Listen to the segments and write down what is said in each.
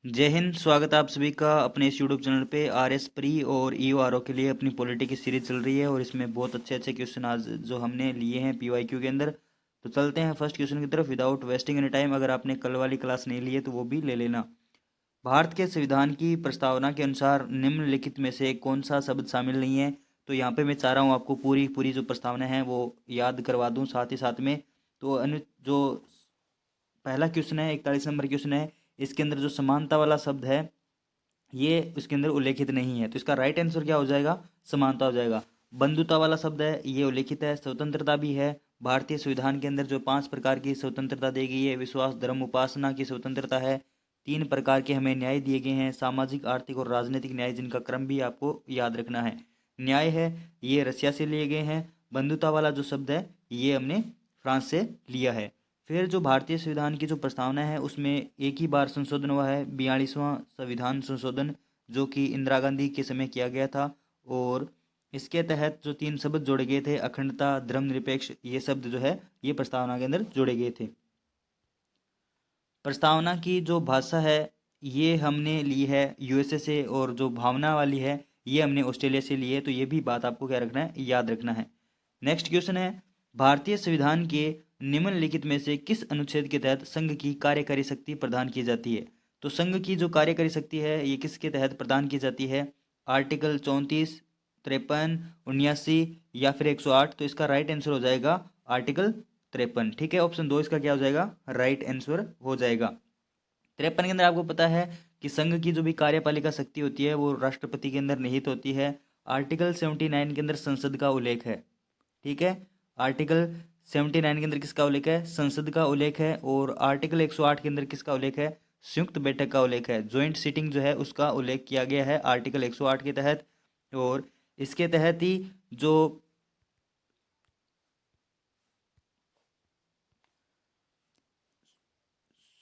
जय हिंद। स्वागत है आप सभी का अपने इस यूट्यूब चैनल पे। आर एस प्री और ई आर ओ के लिए अपनी पॉलिटी की सीरीज चल रही है और इसमें बहुत अच्छे अच्छे क्वेश्चन आज जो हमने लिए हैं पी वाई क्यू के अंदर। तो चलते हैं फर्स्ट क्वेश्चन की तरफ विदाउट वेस्टिंग एनी टाइम। अगर आपने कल वाली क्लास नहीं ली है तो वो भी ले लेना। भारत के संविधान की प्रस्तावना के अनुसार निम्नलिखित में से कौन सा शब्द शामिल नहीं है। तो यहाँ पे मैं चाह रहा हूँ आपको पूरी पूरी जो प्रस्तावना है वो याद करवा दूँ साथ ही साथ में। तो जो पहला क्वेश्चन है 41 नंबर क्वेश्चन है, इसके अंदर जो समानता वाला शब्द है ये उसके अंदर उल्लेखित नहीं है, तो इसका राइट आंसर क्या हो जाएगा? समानता हो जाएगा। बंधुता वाला शब्द है ये उल्लेखित है। स्वतंत्रता भी है। भारतीय संविधान के अंदर जो 5 प्रकार की स्वतंत्रता दी गई है, विश्वास धर्म उपासना की स्वतंत्रता है। 3 प्रकार के हमें न्याय दिए गए हैं, सामाजिक आर्थिक और राजनीतिक न्याय, जिनका क्रम भी आपको याद रखना है। न्याय है ये रसिया से लिए गए हैं। बंधुता वाला जो शब्द है ये हमने फ्रांस से लिया है। फिर जो भारतीय संविधान की जो प्रस्तावना है उसमें एक ही बार संशोधन हुआ है, 42वां संविधान संशोधन, जो कि इंदिरा गांधी के समय किया गया था। और इसके तहत जो 3 शब्द जोड़े गए थे, अखंडता धर्मनिरपेक्ष, ये शब्द जो है ये प्रस्तावना के अंदर जोड़े गए थे। प्रस्तावना की जो भाषा है ये हमने ली है यूएसए से, और जो भावना वाली है ये हमने ऑस्ट्रेलिया से ली है। तो ये भी बात आपको क्या रखना है, याद रखना है। नेक्स्ट क्वेश्चन है, भारतीय संविधान के निम्नलिखित में से किस अनुच्छेद के तहत संघ की कार्यकारी शक्ति प्रदान की जाती है? तो संघ की जो कार्यकारी शक्ति है ये किसके तहत प्रदान की जाती है? आर्टिकल 34, 53, 79 या फिर 108? तो इसका राइट आंसर हो जाएगा आर्टिकल 53। ठीक है, ऑप्शन 2 इसका क्या हो जाएगा? राइट आंसर हो जाएगा। 53 के अंदर आपको पता है कि संघ की जो भी कार्यपालिका शक्ति होती है वो राष्ट्रपति के अंदर निहित होती है। आर्टिकल 79 के अंदर संसद का उल्लेख है। ठीक है, आर्टिकल 79 के अंदर किसका उल्लेख है? संसद का उल्लेख है। और आर्टिकल 108 के अंदर किसका उल्लेख है? संयुक्त बैठक का उल्लेख है। ज्वाइंट सीटिंग जो है उसका उल्लेख किया गया है आर्टिकल 108 के तहत। और इसके तहत ही जो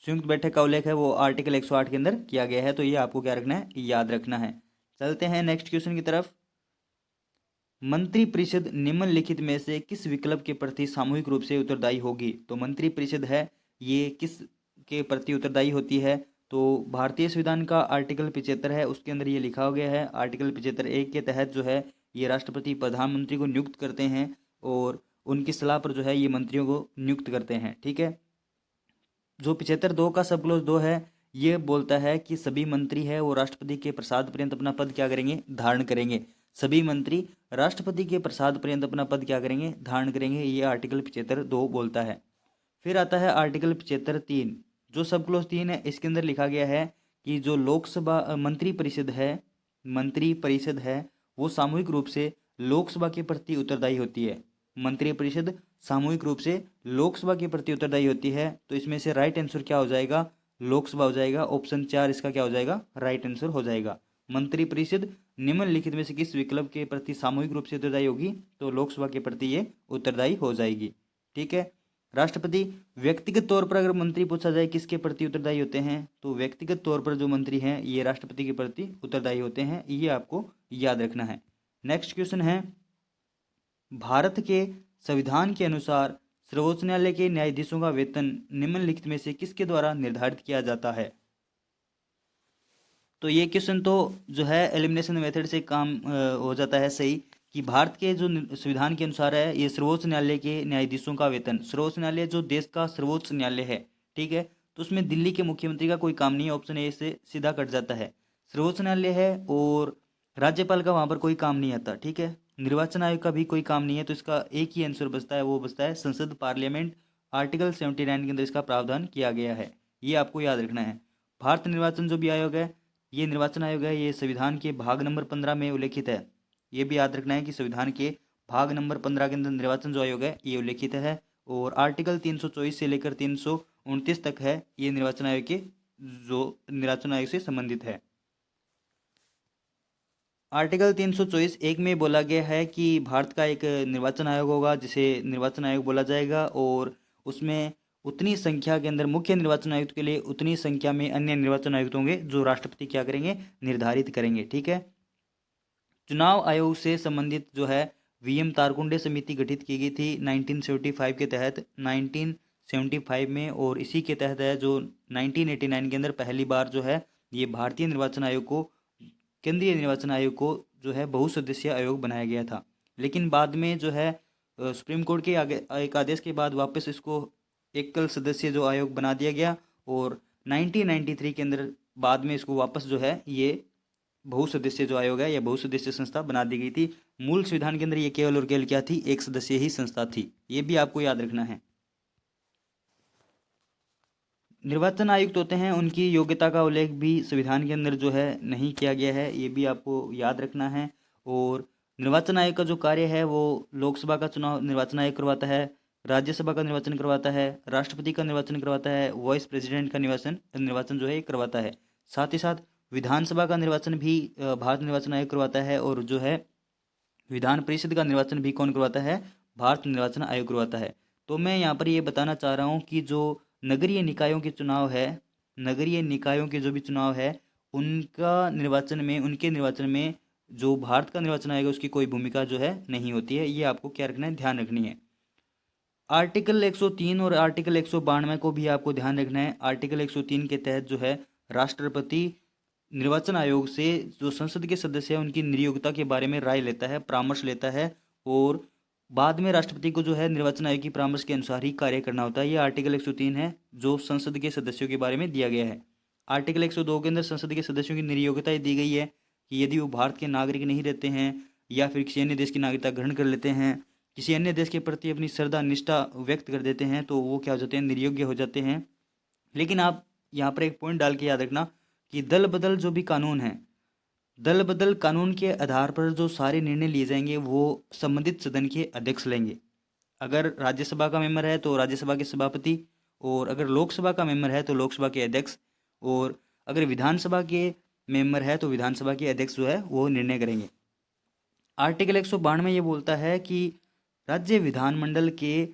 संयुक्त बैठक का उल्लेख है वो आर्टिकल 108 के अंदर किया गया है। तो ये आपको क्या रखना है, याद रखना है। चलते हैं नेक्स्ट क्वेश्चन की तरफ। मंत्रिपरिषद निम्नलिखित में से किस विकल्प के प्रति सामूहिक रूप से उत्तरदायी होगी? तो मंत्रिपरिषद है ये किस के प्रति उत्तरदायी होती है? तो भारतीय संविधान का आर्टिकल 75 है उसके अंदर ये लिखा हो गया है। आर्टिकल 75(1) के तहत जो है ये राष्ट्रपति प्रधानमंत्री को नियुक्त करते हैं और उनकी सलाह पर जो है ये मंत्रियों को नियुक्त करते हैं। ठीक है, जो 75(2) का सब क्लोज 2 है ये बोलता है कि सभी मंत्री है वो राष्ट्रपति के प्रसाद पर्यंत अपना पद क्या करेंगे, धारण करेंगे। सभी मंत्री राष्ट्रपति के प्रसाद पर्यंत अपना पद क्या करेंगे, धारण करेंगे। ये आर्टिकल 75(2) बोलता है। फिर आता है आर्टिकल 75(3), जो सब क्लोज 3 है इसके अंदर लिखा गया है कि जो लोकसभा मंत्री परिषद है वो सामूहिक रूप से लोकसभा के प्रति उत्तरदायी होती है। मंत्रिपरिषद सामूहिक रूप से लोकसभा के प्रति उत्तरदायी होती है। तो इसमें से राइट आंसर क्या हो जाएगा? लोकसभा हो जाएगा। ऑप्शन 4 इसका क्या हो जाएगा? राइट आंसर हो जाएगा। मंत्रिपरिषद निम्नलिखित में से किस विकल्प के प्रति सामूहिक रूप से उत्तरदायी होगी? तो लोकसभा के प्रति ये उत्तरदायी हो जाएगी। ठीक है, राष्ट्रपति व्यक्तिगत तौर पर अगर मंत्री पूछा जाए किसके प्रति उत्तरदायी होते हैं, तो व्यक्तिगत तौर पर जो मंत्री हैं ये राष्ट्रपति के प्रति उत्तरदायी होते हैं। ये आपको याद रखना है। नेक्स्ट क्वेश्चन है, भारत के संविधान के अनुसार सर्वोच्च न्यायालय के न्यायाधीशों का वेतन निम्नलिखित में से किसके द्वारा निर्धारित किया जाता है? तो ये क्वेश्चन तो जो है एलिमिनेशन मेथड से काम हो जाता है सही, कि भारत के जो संविधान के अनुसार है ये सर्वोच्च न्यायालय के न्यायाधीशों का वेतन, सर्वोच्च न्यायालय जो देश का सर्वोच्च न्यायालय है, ठीक है, तो उसमें दिल्ली के मुख्यमंत्री का कोई काम नहीं है। ऑप्शन ए से सीधा कट जाता है। सर्वोच्च न्यायालय है और राज्यपाल का वहाँ पर कोई काम नहीं आता। ठीक है, निर्वाचन आयोग का भी कोई काम नहीं है। तो इसका एक ही आंसर बचता है, वो बचता है संसद, पार्लियामेंट। आर्टिकल 79 के अंदर इसका प्रावधान किया गया है। ये आपको याद रखना है। भारत निर्वाचन जो भी आयोग है ये निर्वाचन आयोग है, ये संविधान के भाग नंबर 15 में उल्लेखित है। ये भी याद रखना है कि संविधान के भाग नंबर 15 के अंदर निर्वाचन जो आयोग है ये उल्लेखित है। और आर्टिकल 324 से लेकर 329 तक है ये निर्वाचन आयोग के, जो निर्वाचन आयोग से संबंधित है। आर्टिकल 324(1) में बोला गया है कि भारत का एक निर्वाचन आयोग होगा जिसे निर्वाचन आयोग बोला जाएगा, और उसमें उतनी संख्या के अंदर मुख्य निर्वाचन आयुक्त के लिए उतनी संख्या में अन्य निर्वाचन आयुक्त होंगे जो राष्ट्रपति क्या करेंगे, निर्धारित करेंगे। ठीक है, चुनाव आयोग से संबंधित जो है वीएम तारकुंडे समिति गठित की गई थी 1975 के तहत, 1975 में, और इसी के तहत है जो 1989 के अंदर पहली बार जो है ये भारतीय निर्वाचन आयोग को, केंद्रीय निर्वाचन आयोग को जो है बहुसदस्यीय आयोग बनाया गया था। लेकिन बाद में जो है सुप्रीम कोर्ट के आगे एक आदेश के बाद वापस इसको एकल सदस्यीय जो आयोग बना दिया गया, और 1993 के अंदर बाद में इसको वापस जो है ये बहुसदस्यीय जो आयोग है या बहुसदस्यीय संस्था बना दी गई थी। मूल संविधान के अंदर ये केवल और केवल क्या थी, एक सदस्यीय ही संस्था थी। ये भी आपको याद रखना है। निर्वाचन आयुक्त होते हैं, उनकी योग्यता का उल्लेख भी संविधान के अंदर जो है नहीं किया गया है, ये भी आपको याद रखना है। और निर्वाचन आयोग का जो कार्य है वो लोकसभा का चुनाव निर्वाचन आयोग करवाता है, राज्यसभा का निर्वाचन करवाता है, राष्ट्रपति का निर्वाचन करवाता है, वाइस प्रेसिडेंट का निर्वाचन निर्वाचन जो है ये करवाता है। साथ ही साथ विधानसभा का निर्वाचन भी भारत निर्वाचन आयोग करवाता है, और जो है विधान परिषद का निर्वाचन भी कौन करवाता है, भारत निर्वाचन आयोग करवाता है। तो मैं यहाँ पर ये बताना चाह रहा हूँ कि जो नगरीय निकायों के चुनाव है, नगरीय निकायों के जो भी चुनाव है, उनके निर्वाचन में जो भारत का निर्वाचन आयोग है उसकी कोई भूमिका जो है नहीं होती है। ये आपको क्या रखना है, ध्यान रखनी है। आर्टिकल 103 और आर्टिकल 192 को भी आपको ध्यान रखना है। आर्टिकल 103 के तहत जो है राष्ट्रपति निर्वाचन आयोग से जो संसद के सदस्य हैं उनकी नियोक्ता के बारे में राय लेता है, परामर्श लेता है, और बाद में राष्ट्रपति को जो है निर्वाचन आयोग की परामर्श के अनुसार ही कार्य करना होता है। ये आर्टिकल 103 है जो संसद के सदस्यों के बारे में दिया गया है। आर्टिकल 102 के अंदर संसद के सदस्यों की नियोक्ता दी गई है कि यदि वो भारत के नागरिक नहीं रहते हैं या फिर किसी अन्य देश की नागरिकता ग्रहण कर लेते हैं, किसी अन्य देश के प्रति अपनी श्रद्धा निष्ठा व्यक्त कर देते हैं, तो वो क्या हो जाते हैं, निर्योग्य हो जाते हैं। लेकिन आप यहाँ पर एक पॉइंट डाल के याद रखना कि दल बदल जो भी कानून है, दल बदल कानून के आधार पर जो सारे निर्णय लिए जाएंगे वो संबंधित सदन के अध्यक्ष लेंगे। अगर राज्यसभा का मेंबर है तो राज्यसभा के सभापति, और अगर लोकसभा का मेंबर है तो लोकसभा के अध्यक्ष, और अगर विधानसभा के मेंबर है तो विधानसभा के अध्यक्ष जो है वो निर्णय करेंगे। आर्टिकल 192 ये बोलता है कि राज्य विधानमंडल के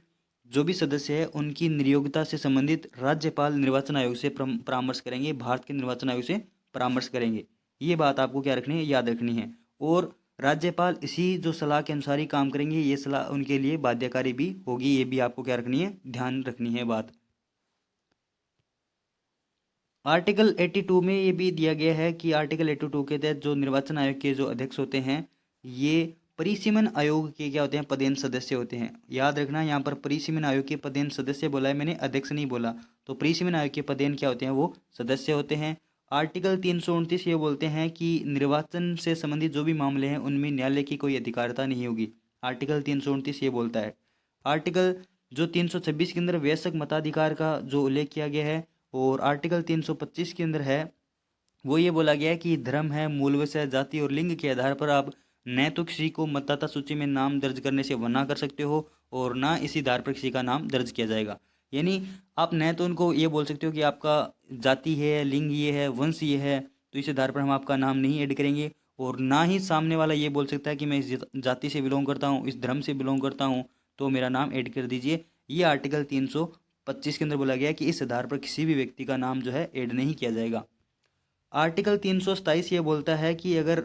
जो भी सदस्य है उनकी नियोक्ता से संबंधित राज्यपाल निर्वाचन आयोग से परामर्श करेंगे, भारत के निर्वाचन आयोग से परामर्श करेंगे। ये बात आपको क्या रखनी है, याद रखनी है। और राज्यपाल इसी जो सलाह के अनुसार ही काम करेंगे, ये सलाह उनके लिए बाध्यकारी भी होगी। ये भी आपको क्या रखनी है, ध्यान रखनी है बात। आर्टिकल 82 में ये भी दिया गया है कि आर्टिकल 82 के तहत जो निर्वाचन आयोग के जो अध्यक्ष होते हैं ये परिसीमन आयोग के क्या होते हैं, पदेन सदस्य होते हैं। याद रखना यहाँ पर परिसीमन आयोग के पदेन सदस्य बोला है मैंने, अध्यक्ष नहीं बोला। तो परिसीमन आयोग के पदेन क्या होते हैं, वो सदस्य होते हैं। आर्टिकल 329 ये बोलते हैं कि निर्वाचन से संबंधित जो भी मामले हैं उनमें न्यायालय की कोई अधिकारिता नहीं होगी। आर्टिकल 329 ये बोलता है। आर्टिकल जो 326 के अंदर वयस्क मताधिकार का जो उल्लेख किया गया है, और आर्टिकल 325 के अंदर है वो ये बोला गया है कि धर्म है, मूल विषय, जाति और लिंग के आधार पर आप न तो किसी को मतदाता सूची में नाम दर्ज करने से मना कर सकते हो, और ना इसी आधार पर किसी का नाम दर्ज किया जाएगा। यानी आप न तो उनको ये बोल सकते हो कि आपका जाति है, लिंग ये है, वंश ये है, तो इस आधार पर हम आपका नाम नहीं ऐड करेंगे, और ना ही सामने वाला ये बोल सकता है कि मैं इस जाति से बिलोंग करता हूँ, इस धर्म से बिलोंग करता हूँ, तो मेरा नाम ऐड कर दीजिए। ये आर्टिकल 325 के अंदर बोला गया है कि इस आधार पर किसी भी व्यक्ति का नाम जो है ऐड नहीं किया जाएगा। आर्टिकल 327 ये बोलता है कि अगर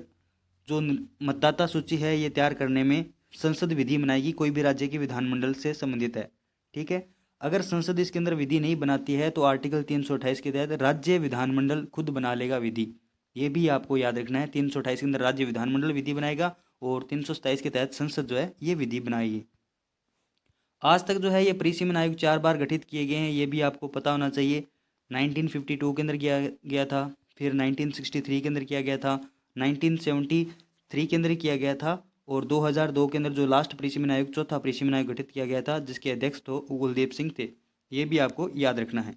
जो मतदाता सूची है ये तैयार करने में संसद विधि बनाएगी, कोई भी राज्य के विधानमंडल से संबंधित है, ठीक है। अगर संसद इसके अंदर विधि नहीं बनाती है तो आर्टिकल 328 के तहत राज्य विधानमंडल खुद बना लेगा विधि। ये भी आपको याद रखना है। 328 के अंदर राज्य विधानमंडल विधि बनाएगा, और 327 के तहत संसद जो है ये विधि बनाएगी। आज तक जो है ये परिसीमन आयोग 4 बार गठित किए गए हैं, ये भी आपको पता होना चाहिए। 1952 के अंदर किया गया था, फिर 1963 के अंदर किया गया था, 1973 के अंदर किया गया था, और 2002 के अंदर जो लास्ट परिसीमन आयोग, चौथा परिसीमन आयोग गठित किया गया था जिसके अध्यक्ष तो कुलदीप सिंह थे। ये भी आपको याद रखना है।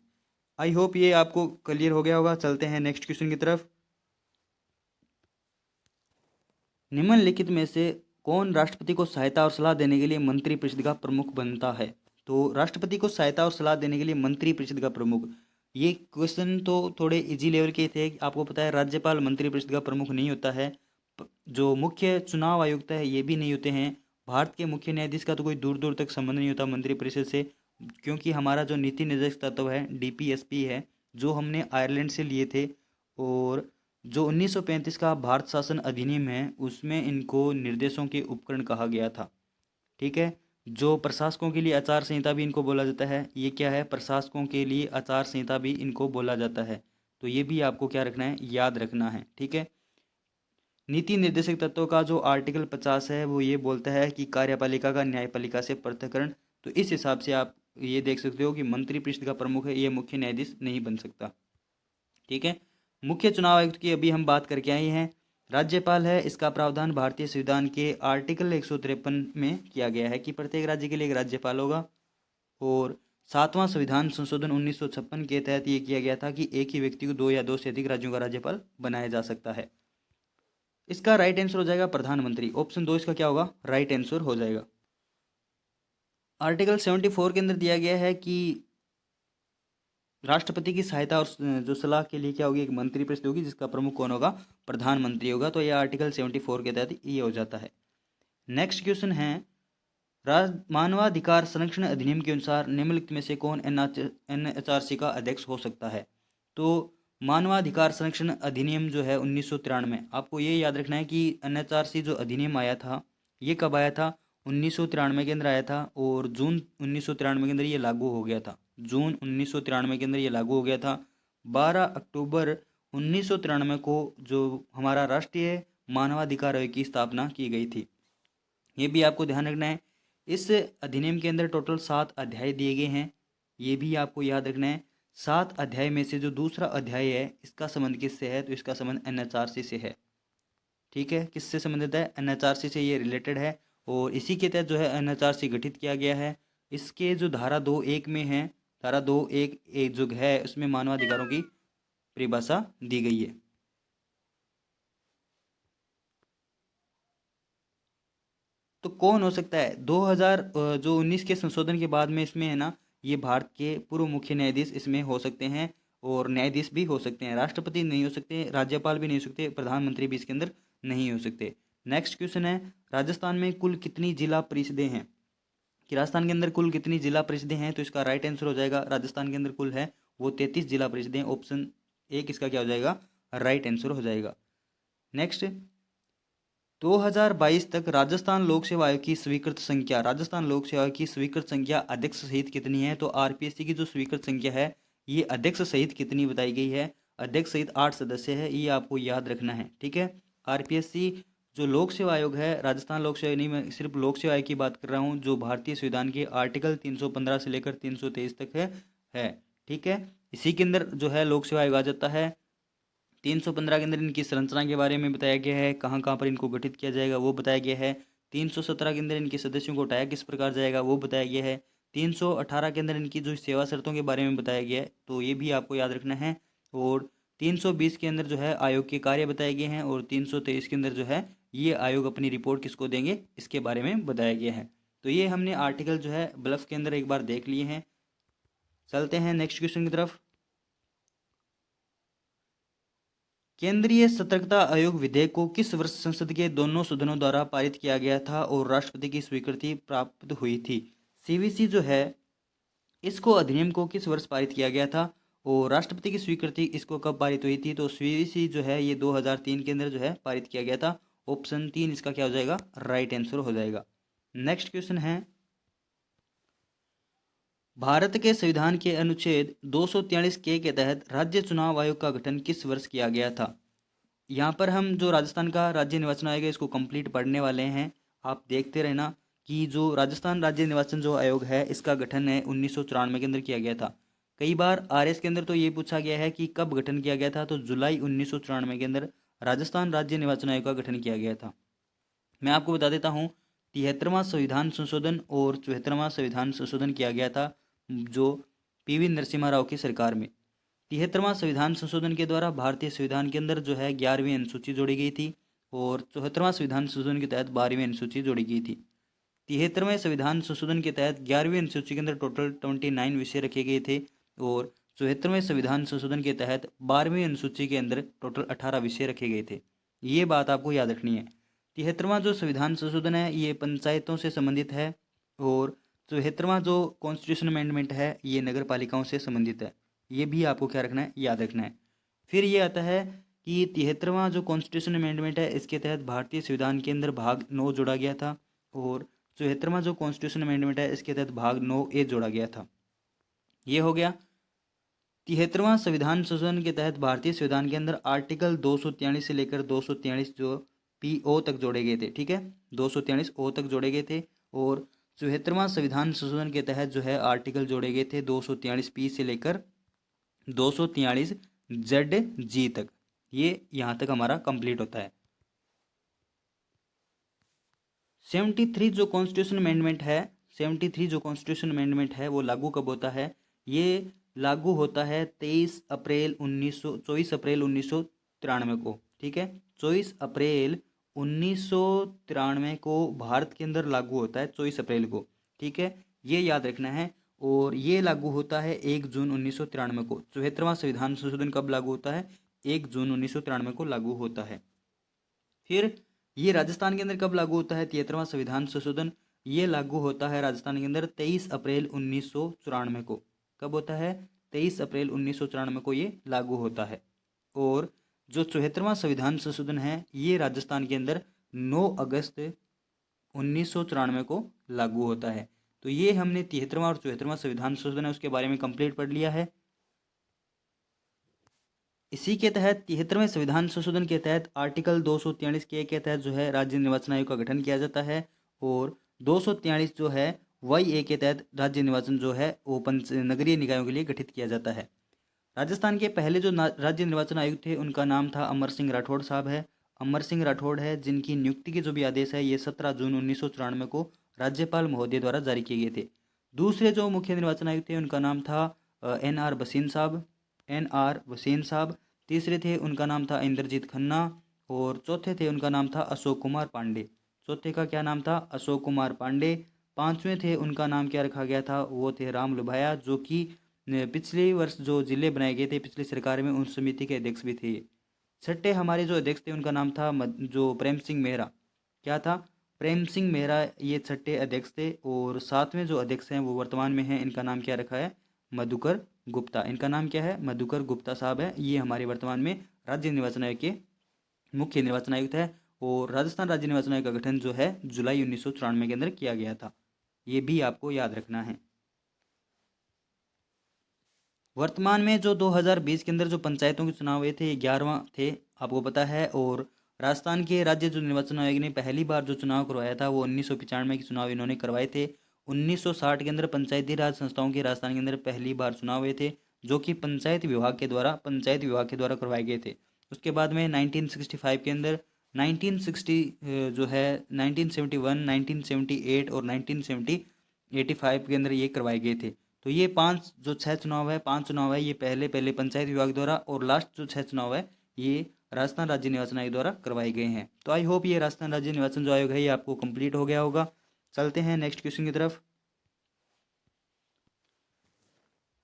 आई होप ये आपको क्लियर हो गया होगा। चलते हैं नेक्स्ट क्वेश्चन की तरफ। निम्नलिखित में से कौन राष्ट्रपति को सहायता और सलाह देने के लिए मंत्रिपरिषद का प्रमुख बनता है? तो राष्ट्रपति को सहायता और सलाह देने के लिए मंत्रिपरिषद का प्रमुख, ये क्वेश्चन तो थोड़े इजी लेवल के थे। आपको पता है राज्यपाल मंत्रिपरिषद का प्रमुख नहीं होता है, जो मुख्य चुनाव आयुक्त है ये भी नहीं होते हैं, भारत के मुख्य न्यायाधीश का तो कोई दूर दूर तक संबंध नहीं होता मंत्रिपरिषद से, क्योंकि हमारा जो नीति निर्देशक तत्व है डीपीएसपी है जो हमने आयरलैंड से लिए थे, और जो 1935 का भारत शासन अधिनियम है उसमें इनको निर्देशों के उपकरण कहा गया था, ठीक है। जो प्रशासकों के लिए आचार संहिता भी इनको बोला जाता है, ये क्या है, प्रशासकों के लिए आचार संहिता भी इनको बोला जाता है। तो ये भी आपको क्या रखना है, याद रखना है। ठीक है। नीति निर्देशक तत्वों का जो आर्टिकल 50 है वो ये बोलता है कि कार्यपालिका का न्यायपालिका से पृथक्करण। तो इस हिसाब से आप ये देख सकते हो कि मंत्रिपरिषद का प्रमुख है, ये मुख्य न्यायाधीश नहीं बन सकता। ठीक है। मुख्य चुनाव आयुक्त की अभी हम बात करके आए हैं। राज्यपाल है, इसका प्रावधान भारतीय संविधान के आर्टिकल 153 में किया गया है कि प्रत्येक राज्य के लिए एक राज्यपाल होगा। और 7वां संविधान संशोधन 1956 के तहत ये किया गया था कि एक ही व्यक्ति को 2 या 2 से अधिक राज्यों का राज्यपाल बनाया जा सकता है। इसका राइट आंसर हो जाएगा प्रधानमंत्री। ऑप्शन 2 इसका क्या होगा, राइट आंसर हो जाएगा। आर्टिकल 74 के अंदर दिया गया है कि राष्ट्रपति की सहायता और जो सलाह के लिए क्या होगी, एक मंत्रिपरिषद होगी जिसका प्रमुख कौन होगा, प्रधानमंत्री होगा। तो यह आर्टिकल 74 के तहत ये हो जाता है। नेक्स्ट क्वेश्चन है, मानवाधिकार संरक्षण अधिनियम के अनुसार निम्नलिखित में से कौन एनएचआरसी का अध्यक्ष हो सकता है। तो मानवाधिकार संरक्षण अधिनियम जो है 1993, आपको ये याद रखना है कि एनएचआरसी जो अधिनियम आया था ये कब आया था, 1993 के अंदर आया था और जून 1993 के अंदर ये लागू हो गया था। जून 1993 के अंदर ये लागू हो गया था। 12 अक्टूबर 1993 को जो हमारा राष्ट्रीय मानवाधिकार आयोग की स्थापना की गई थी। ये भी आपको ध्यान रखना है। इस अधिनियम के अंदर टोटल 7 अध्याय दिए गए हैं, ये भी आपको याद रखना है। 7 अध्याय में से जो दूसरा अध्याय है इसका संबंध किससे है, तो इसका संबंध एनएचआरसी से है। ठीक है, किससे संबंधित है, एनएचआरसी से ये रिलेटेड है। और इसी के तहत जो है एनएचआरसी गठित किया गया है। इसके जो धारा 2(1) में है, धारा 2(1) एक जो है उसमें मानवाधिकारों की परिभाषा दी गई है। तो कौन हो सकता है 2000 जो 19 के संशोधन के बाद में इसमें है ना, ये भारत के पूर्व मुख्य न्यायाधीश इसमें हो सकते हैं और न्यायाधीश भी हो सकते हैं। राष्ट्रपति नहीं हो सकते, राज्यपाल भी नहीं हो सकते, प्रधानमंत्री भी इसके अंदर नहीं हो सकते। नेक्स्ट क्वेश्चन है, राजस्थान में कुल कितनी जिला परिषदें हैं, कि राजस्थान के अंदर कुल कितनी जिला परिषदें हैं। तो इसका राइट आंसर हो जाएगा, राजस्थान के अंदर कुल है वो 33 जिला परिषदें। ऑप्शन 1 इसका क्या हो जाएगा, राइट आंसर हो जाएगा। नेक्स्ट, 2022 तक राजस्थान लोक सेवा आयोग की स्वीकृत संख्या, राजस्थान लोक सेवा आयोग की स्वीकृत संख्या अध्यक्ष सहित कितनी है। तो आरपीएससी की जो स्वीकृत संख्या है ये अध्यक्ष सहित कितनी बताई गई है, अध्यक्ष सहित 8 सदस्य है, ये आपको याद रखना है। ठीक है। आरपीएससी जो लोक सेवा आयोग है, राजस्थान लोक सेवा नहीं, मैं सिर्फ लोक सेवा आयोग की बात कर रहा हूँ, जो भारतीय संविधान के आर्टिकल 315 से लेकर 323 तक है। ठीक है, इसी के अंदर जो है लोक सेवा आयोग आ जाता है। 315 के अंदर इनकी संरचना के बारे में बताया गया है, कहाँ कहाँ पर इनको गठित किया जाएगा वो बताया गया है। 317 के अंदर इनके सदस्यों को उठाया किस प्रकार जाएगा वो बताया गया है। 318 के अंदर इनकी जो सेवा शर्तों के बारे में बताया गया है, तो ये भी आपको याद रखना है। और 320 के अंदर जो है आयोग के कार्य बताए गए हैं। और 323 के अंदर जो है ये आयोग अपनी रिपोर्ट किसको देंगे इसके बारे में बताया गया है। तो ये हमने आर्टिकल जो है ब्लफ के अंदर एक बार देख लिए हैं। चलते हैं नेक्स्ट क्वेश्चन की तरफ। केंद्रीय सतर्कता आयोग विधेयक को किस वर्ष संसद के दोनों सदनों द्वारा पारित किया गया था और राष्ट्रपति की स्वीकृति प्राप्त हुई थी। सीवीसी जो है इसको अधिनियम को किस वर्ष पारित किया गया था और राष्ट्रपति की स्वीकृति इसको कब पारित हुई थी। तो सीवीसी जो है ये 2003 के अंदर जो है पारित किया गया था। ऑप्शन 3 इसका क्या हो जाएगा, राइट आंसर हो जाएगा। नेक्स्ट क्वेश्चन है, भारत के संविधान के अनुच्छेद 243 के तहत राज्य चुनाव आयोग का गठन किस वर्ष किया गया था। यहाँ पर हम जो राजस्थान का राज्य निर्वाचन आयोग है इसको कंप्लीट पढ़ने वाले हैं। आप देखते रहना कि जो राजस्थान राज्य निर्वाचन जो आयोग है इसका गठन है 1994 के अंदर किया गया था। कई बार आरएस के अंदर तो ये पूछा गया है कि कब गठन किया गया था, तो जुलाई 1994 के अंदर राजस्थान राज्य निर्वाचन आयोग का गठन किया गया था। मैं आपको बता देता हूँ, 73वां संविधान संशोधन और 74वां संविधान संशोधन किया गया था जो पीवी नरसिम्हा राव की सरकार में। 73वां संविधान संशोधन के द्वारा भारतीय संविधान के अंदर जो है 11वीं अनुसूची जोड़ी गई थी और 74वां संविधान संशोधन के तहत 12वीं अनुसूची जोड़ी गई थी। 73वें संविधान संशोधन के तहत 11वीं अनुसूची के अंदर टोटल 29 विषय रखे गए थे और 74वें संविधान संशोधन के तहत 12वीं अनुसूची के अंदर टोटल 18 विषय रखे गए थे। ये बात आपको याद रखनी है। 73वां जो संविधान संशोधन है ये पंचायतों से संबंधित है और 74वां जो कॉन्स्टिट्यूशन अमेंडमेंट है ये नगर पालिकाओं से संबंधित है। ये भी आपको क्या रखना है, याद रखना है। फिर ये आता है कि 73वां जो कॉन्स्टिट्यूशन अमेंडमेंट है इसके तहत भारतीय संविधान के अंदर भाग 9 जोड़ा गया था और 74वां जो कॉन्स्टिट्यूशन अमेंडमेंट है इसके तहत भाग 9A जोड़ा गया था। ये हो गया। 73वां संविधान संशोधन के तहत भारतीय संविधान के अंदर आर्टिकल 243 से लेकर 243 जो पी.ओ. तक जोड़े गए थे, ठीक है, 243 ओ तक जोड़े गए थे। और 74वां संविधान संशोधन के तहत जो है आर्टिकल जोड़े गए थे 243 पी से लेकर 243 जेड जी तक। ये यहाँ तक हमारा कंप्लीट होता है। 73 जो कॉन्स्टिट्यूशन अमेंडमेंट है, 73 जो कॉन्स्टिट्यूशन अमेंडमेंट है वो लागू कब होता है? ये लागू होता है 24 अप्रैल 1993 को, ठीक है, 24 अप्रैल 1993 को भारत के अंदर लागू होता है, 24 अप्रैल को, ठीक है, ये याद रखना है। और ये लागू होता है 1 जून 1993 को। 74वां संविधान संशोधन कब लागू होता है? 1 जून 1993 को लागू होता है। फिर ये राजस्थान के अंदर कब लागू होता है? 73वां संविधान संशोधन ये लागू होता है राजस्थान के अंदर 23 अप्रैल 1994 को। कब होता है? 23 अप्रैल 1994 को ये लागू होता है। और जो 74वां संविधान संशोधन है ये राजस्थान के अंदर 9 अगस्त 1994 को लागू होता है। तो ये हमने 73वां और 74वां संविधान संशोधन है उसके बारे में कंप्लीट पढ़ लिया है। इसी के तहत 73वें संविधान संशोधन के तहत आर्टिकल 243 के तहत जो है राज्य निर्वाचन आयोग का गठन किया जाता है। और 243 जो है वाई ए के तहत राज्य निर्वाचन जो है वो पंच नगरीय निकायों के लिए गठित किया जाता है। राजस्थान के पहले जो राज्य निर्वाचन आयुक्त थे उनका नाम था अमर सिंह राठौड़ साहब है। अमर सिंह राठौड़ है जिनकी नियुक्ति के जो भी आदेश है ये 17 जून 1994 को राज्यपाल महोदय द्वारा जारी किए गए थे। दूसरे जो मुख्य निर्वाचन आयुक्त थे उनका नाम था एन.आर. भसीन साहब, एन.आर. भसीन साहब। तीसरे थे उनका नाम था इंद्रजीत खन्ना। और चौथे थे उनका नाम था अशोक कुमार पांडे। चौथे का क्या नाम था? अशोक कुमार पांडे। पांचवें थे उनका नाम क्या रखा गया था? वो थे राम लुभाया, जो कि पिछले वर्ष जो जिले बनाए गए थे पिछली सरकार में उन समिति के अध्यक्ष भी थे। छठे हमारे जो अध्यक्ष थे उनका नाम था जो प्रेम सिंह मेहरा। क्या था? प्रेम सिंह मेहरा, ये छठे अध्यक्ष थे। और सातवें जो अध्यक्ष हैं वो वर्तमान में हैं, इनका नाम क्या रखा है? मधुकर गुप्ता। इनका नाम क्या है? मधुकर गुप्ता साहब है। ये हमारे वर्तमान में राज्य निर्वाचन आयोग के मुख्य निर्वाचन आयुक्त है। और राजस्थान राज्य निर्वाचन आयोग का गठन जो है जुलाई 1994 के अंदर किया गया था। ये भी आपको याद रखना है। वर्तमान में जो 2020 के अंदर जो पंचायतों के चुनाव हुए थे 11वां थे, आपको पता है। और राजस्थान के राज्य जो निर्वाचन आयोग ने पहली बार जो चुनाव करवाया था वो 1995 के चुनाव इन्होंने करवाए थे। 1960 के अंदर पंचायती राज संस्थाओं के राजस्थान के अंदर पहली बार चुनाव हुए थे, जो कि पंचायत विभाग के द्वारा करवाए गए थे। उसके बाद में 1965 के अंदर 1960 जो है 1971, 1978 और 1985 के अंदर ये करवाए गए थे। तो ये पांच चुनाव है ये पहले पहले पंचायत विभाग द्वारा, और लास्ट जो 6 चुनाव है ये राजस्थान राज्य निर्वाचन आयोग द्वारा करवाए गए हैं। तो आई होप ये राजस्थान राज्य निर्वाचन जो आयोग है ये आपको कंप्लीट हो गया होगा। चलते हैं नेक्स्ट क्वेश्चन की तरफ।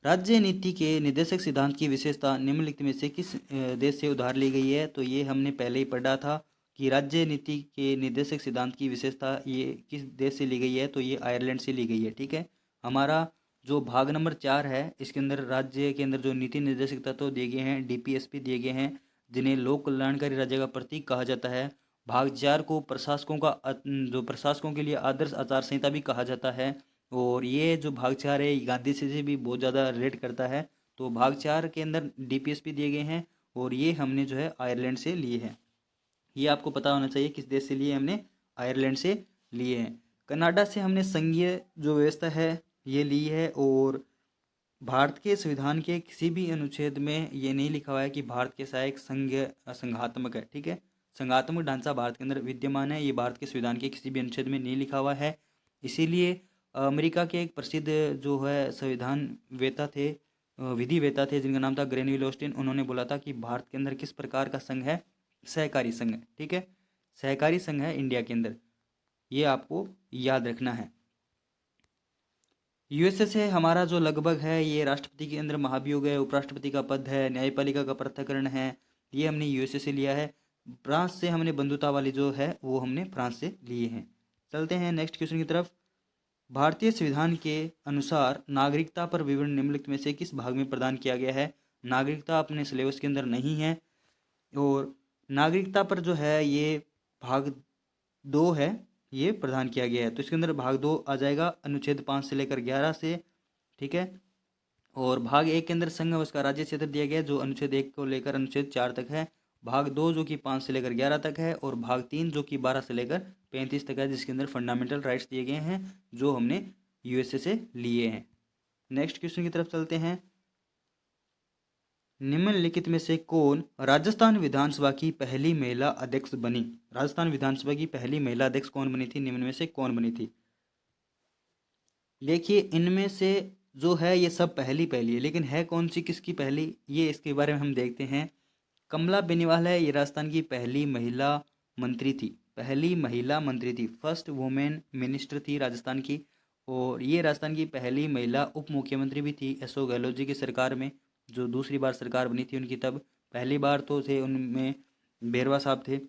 राज्य नीति के निर्देशक सिद्धांत की विशेषता निम्नलिखित में से किस देश से उधार ली गई है? तो ये हमने पहले ही पढ़ा था कि राज्य नीति के निर्देशक सिद्धांत की विशेषता ये किस देश से ली गई है? तो ये आयरलैंड से ली गई है, ठीक है। हमारा जो भाग नंबर 4 है इसके अंदर राज्य के अंदर जो नीति निर्देशक तत्व दिए गए हैं, डीपीएसपी दिए गए हैं, जिन्हें लोक कल्याणकारी राज्य का प्रतीक कहा जाता है। भाग 4 को जो प्रशासकों के लिए आदर्श आचार संहिता भी कहा जाता है। और ये जो भाग 4 है गांधी से भी बहुत ज़्यादा रिलेट करता है। तो भाग 4 के अंदर डीपीएसपी दिए गए हैं और ये हमने जो है आयरलैंड से लिए हैं। ये आपको पता होना चाहिए किस देश से लिए हमने? आयरलैंड से लिए हैं। कनाडा से हमने संघीय जो व्यवस्था है ये ली है। और भारत के संविधान के किसी भी अनुच्छेद में ये नहीं लिखा हुआ है कि भारत के सहायक संघात्मक है, ठीक है। संघात्मक ढांचा भारत के अंदर विद्यमान है, ये भारत के संविधान के किसी भी अनुच्छेद में नहीं लिखा हुआ है। इसीलिए अमेरिका के एक प्रसिद्ध जो है संविधान वेता थे, विधि वेता थे, जिनका नाम था ग्रेनविल ऑस्टिन। उन्होंने बोला था कि भारत के अंदर किस प्रकार का संघ है? सहकारी संघ है, ठीक है, सहकारी संघ है इंडिया के अंदर। ये आपको याद रखना है। यूएसए से हमारा जो लगभग है ये राष्ट्रपति के अंदर महाभियोग है, उपराष्ट्रपति का पद है, न्यायपालिका का पृथक्करण है, ये हमने यूएसए से लिया है। फ्रांस से हमने बंधुता वाली जो है वो हमने फ्रांस से लिए हैं। चलते हैं नेक्स्ट क्वेश्चन की तरफ। भारतीय संविधान के अनुसार नागरिकता पर विवरण निम्नलिखित में से किस भाग में प्रदान किया गया है? नागरिकता अपने सिलेबस के अंदर नहीं है। और नागरिकता पर जो है ये भाग 2 है, ये प्रदान किया गया है। तो इसके अंदर भाग 2 आ जाएगा अनुच्छेद 5 से लेकर 11 से, ठीक है। और भाग 1 के अंदर संघ व उसका राज्य क्षेत्र दिया गया है, जो अनुच्छेद 1 को लेकर अनुच्छेद 4 तक है। भाग 2 जो कि 5 से लेकर 11 तक है, और भाग 3 जो कि 12 से लेकर 35 तक है, जिसके अंदर फंडामेंटल राइट्स दिए गए हैं जो हमने यूएसए से लिए हैं। नेक्स्ट क्वेश्चन की तरफ चलते हैं। निम्नलिखित में से कौन राजस्थान विधानसभा की पहली महिला अध्यक्ष बनी? राजस्थान विधानसभा की पहली महिला अध्यक्ष कौन बनी थी? निम्न में से कौन बनी थी? देखिए, इनमें से जो है ये सब पहली पहली है, लेकिन है कौन सी किसकी पहली, ये इसके बारे में हम देखते हैं। कमला बेनीवाल है, ये राजस्थान की पहली महिला मंत्री थी। पहली महिला मंत्री थी, फर्स्ट वुमेन मिनिस्टर थी राजस्थान की। और ये राजस्थान की पहली महिला उप मुख्यमंत्री भी थी अशोक गहलोत जी की सरकार में, जो दूसरी बार सरकार बनी थी उनकी। तब पहली बार तो थे उनमें बेरवा साहब थे।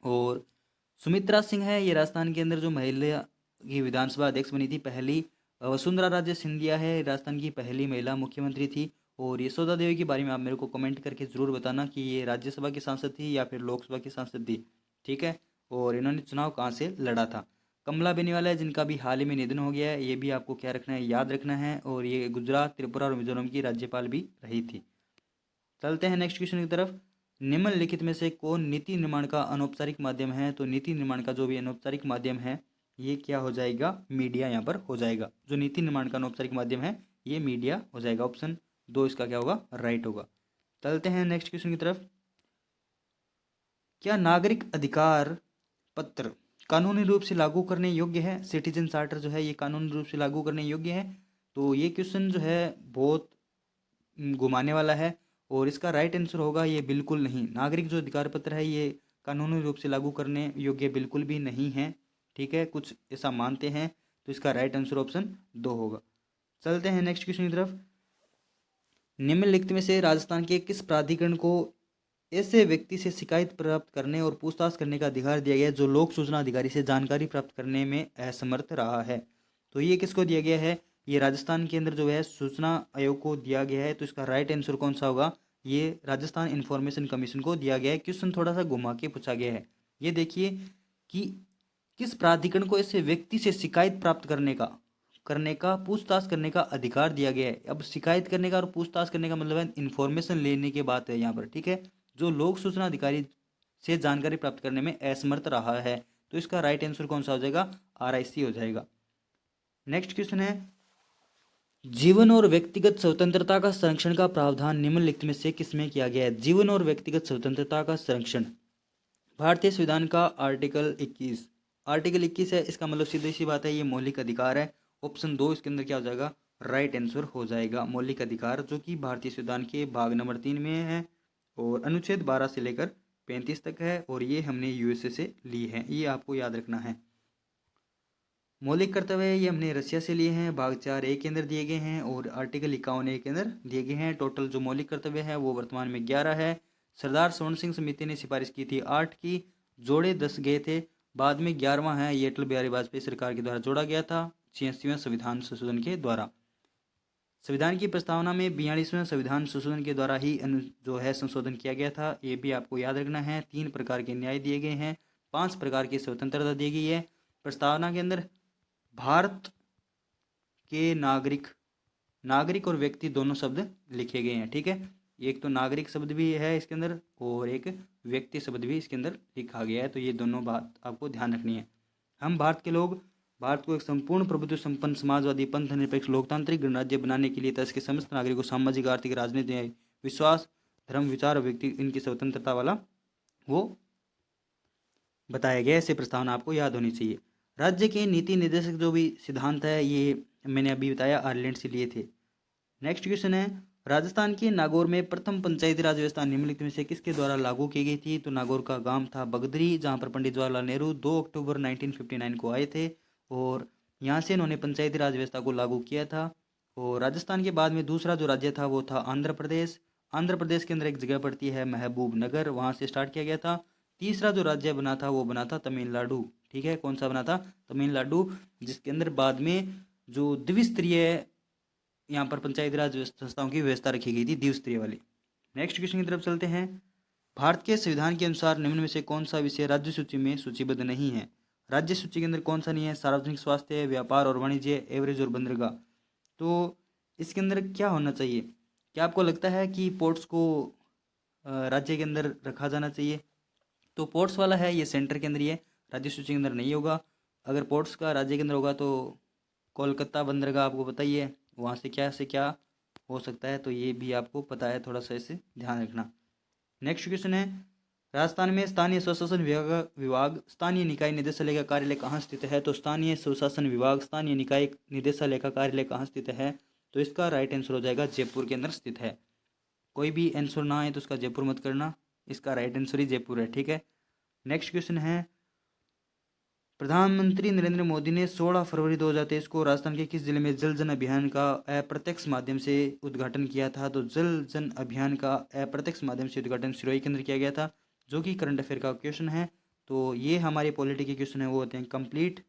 और सुमित्रा सिंह है, ये राजस्थान के अंदर जो महिला की विधानसभा अध्यक्ष बनी थी पहली। वसुंधरा राजे सिंधिया है, राजस्थान की पहली महिला मुख्यमंत्री थी। और यशोदा देवी के बारे में आप मेरे को कमेंट करके ज़रूर बताना कि ये राज्यसभा की सांसद थी या फिर लोकसभा की सांसद थी, ठीक है। और इन्होंने चुनाव कहाँ से लड़ा था? कमला बेनीवाल है, जिनका भी हाल ही में निधन हो गया है, ये भी आपको क्या रखना है, याद रखना है। और ये गुजरात, त्रिपुरा और मिजोरम की राज्यपाल भी रही थी। चलते हैं नेक्स्ट क्वेश्चन की तरफ। निम्नलिखित में से कौन नीति निर्माण का अनौपचारिक माध्यम है? तो नीति निर्माण का जो भी अनौपचारिक माध्यम है ये क्या हो जाएगा? मीडिया यहाँ पर हो जाएगा। जो नीति निर्माण का अनौपचारिक माध्यम है ये मीडिया हो जाएगा। ऑप्शन 2 इसका क्या होगा? राइट होगा। चलते हैं नेक्स्ट क्वेश्चन की तरफ। क्या नागरिक अधिकार पत्र कानूनी रूप से लागू करने योग्य है? सिटीजन चार्टर जो है ये कानूनी रूप से लागू करने योग्य है? तो ये क्वेश्चन जो है बहुत घुमाने वाला है, और इसका राइट आंसर होगा ये बिल्कुल नहीं। नागरिक जो अधिकार पत्र है ये कानूनी रूप से लागू करने योग्य बिल्कुल भी नहीं है, ठीक है। कुछ ऐसा मानते हैं, तो इसका राइट आंसर ऑप्शन 2 होगा। चलते हैं नेक्स्ट क्वेश्चन की तरफ। निम्नलिखित में से राजस्थान के किस प्राधिकरण को ऐसे व्यक्ति से शिकायत प्राप्त करने और पूछताछ करने का अधिकार दिया गया है जो लोक सूचना अधिकारी से जानकारी प्राप्त करने में असमर्थ रहा है? तो ये किसको दिया गया है? ये राजस्थान के अंदर जो है सूचना आयोग को दिया गया है। तो इसका राइट आंसर कौन सा होगा? ये राजस्थान इंफॉर्मेशन कमीशन को दिया गया है। क्वेश्चन थोड़ा सा घुमा के पूछा गया है। ये देखिए कि किस प्राधिकरण को ऐसे व्यक्ति से शिकायत प्राप्त करने का पूछताछ करने का अधिकार दिया गया है। अब शिकायत करने का और पूछताछ करने का मतलब है इन्फॉर्मेशन लेने की बात है यहाँ पर, ठीक है। जो लोक सूचना अधिकारी से जानकारी प्राप्त करने में असमर्थ रहा है, तो इसका राइट आंसर कौन सा हो जाएगा? RIC हो जाएगा। नेक्स्ट क्वेश्चन है, जीवन और व्यक्तिगत स्वतंत्रता का संरक्षण का प्रावधान निम्नलिखित में से किसमें किया गया है? जीवन और व्यक्तिगत स्वतंत्रता का संरक्षण भारतीय संविधान का आर्टिकल 21 है। इसका मतलब सीधी सी बात है ये मौलिक अधिकार है। ऑप्शन 2 इसके अंदर क्या हो जाएगा? राइट आंसर हो जाएगा। मौलिक अधिकार जो कि भारतीय संविधान के भाग नंबर 3 में है, और अनुच्छेद 12 से लेकर 35 तक है, और ये हमने यूएसए से ली है, ये आपको याद रखना है। मौलिक कर्तव्य ये हमने रशिया से लिए हैं, भाग 4A के अंदर दिए गए हैं, और आर्टिकल 51A के अंदर दिए गए हैं। टोटल जो मौलिक कर्तव्य है वो वर्तमान में 11 है। सरदार स्वर्ण सिंह समिति ने सिफारिश की थी 8 की, जोड़े 10 गए थे, बाद में 11वां है, ये अटल बिहारी वाजपेयी सरकार के द्वारा जोड़ा गया था 86वें संविधान संशोधन के द्वारा। संविधान की प्रस्तावना में 42वें संविधान संशोधन के द्वारा ही जो है संशोधन किया गया था, ये भी आपको याद रखना है। 3 प्रकार के न्याय दिए गए हैं, 5 प्रकार की स्वतंत्रता दी गई है। प्रस्तावना के अंदर भारत के नागरिक और व्यक्ति दोनों शब्द लिखे गए हैं, ठीक है। एक तो नागरिक शब्द भी है इसके अंदर, और एक व्यक्ति शब्द भी इसके अंदर लिखा गया है, तो ये दोनों बात आपको ध्यान रखनी है। हम भारत के लोग भारत को एक संपूर्ण प्रभुत्व संपन्न समाजवादी पंथ निरपेक्ष लोकतांत्रिक गणराज्य बनाने के लिए तथा इसके समस्त नागरिकों को सामाजिक आर्थिक राजनीतिक विश्वास धर्म विचार और व्यक्ति इनकी स्वतंत्रता वाला वो बताया गया। ऐसे प्रस्तावना आपको याद होनी चाहिए। राज्य के नीति निर्देशक जो भी सिद्धांत है ये मैंने अभी बताया आयरलैंड से लिए थे। नेक्स्ट क्वेश्चन है, राजस्थान के नागौर में प्रथम पंचायती राज व्यवस्था निम्नलिखित में से किसके द्वारा लागू की गई थी? तो नागौर का गांव था बगदरी, जहां पर पंडित जवाहरलाल नेहरू 2 अक्टूबर 1959 को आए थे, और यहाँ से इन्होंने पंचायती राज व्यवस्था को लागू किया था। और राजस्थान के बाद में दूसरा जो राज्य था वो था आंध्र प्रदेश। आंध्र प्रदेश के अंदर एक जगह पड़ती है महबूब नगर, वहाँ से स्टार्ट किया गया था। तीसरा जो राज्य बना था वो बना था तमिलनाडु, ठीक है। कौन सा बना था? तमिलनाडु, जिसके अंदर बाद में जो द्विस्तरीय यहाँ पर पंचायती राज संस्थाओं की व्यवस्था रखी गई थी, द्विस्तरीय वाली। नेक्स्ट क्वेश्चन की तरफ चलते हैं। भारत के संविधान के अनुसार निम्न में से कौन सा विषय राज्य सूची में सूचीबद्ध नहीं है? राज्य सूची के अंदर कौन सा नहीं है? सार्वजनिक स्वास्थ्य, व्यापार और वाणिज्य, एवरेज और बंदरगाह। तो इसके अंदर क्या होना चाहिए? क्या आपको लगता है कि पोर्ट्स को राज्य के अंदर रखा जाना चाहिए? तो पोर्ट्स वाला है ये सेंटर के अंदर ही है, राज्य सूची के अंदर नहीं होगा। अगर पोर्ट्स का राज्य के अंदर होगा तो कोलकाता बंदरगाह आपको पता ही है, वहाँ से क्या हो सकता है, तो ये भी आपको पता है, थोड़ा सा इसे ध्यान रखना। नेक्स्ट क्वेश्चन है, राजस्थान में स्थानीय स्वशासन विभाग स्थानीय निकाय निदेशालय का कार्यालय कहाँ स्थित है? तो स्थानीय स्वशासन विभाग स्थानीय निकाय निदेशालय का कार्यालय कहाँ स्थित है? तो इसका राइट आंसर हो जाएगा जयपुर के अंदर स्थित है। कोई भी आंसर ना आए तो उसका जयपुर मत करना, इसका राइट आंसर ही जयपुर है, ठीक है। नेक्स्ट क्वेश्चन है, प्रधानमंत्री नरेंद्र मोदी ने 16 फरवरी 2023 को राजस्थान के किस जिले में जल जन अभियान का अप्रत्यक्ष माध्यम से उद्घाटन किया था? तो जल जन अभियान का अप्रत्यक्ष माध्यम से उद्घाटन सिरोही के अंदर किया गया था, जो कि करंट अफेयर का क्वेश्चन है। तो ये हमारे पॉलिटी के क्वेश्चन है वो होते हैं कंप्लीट,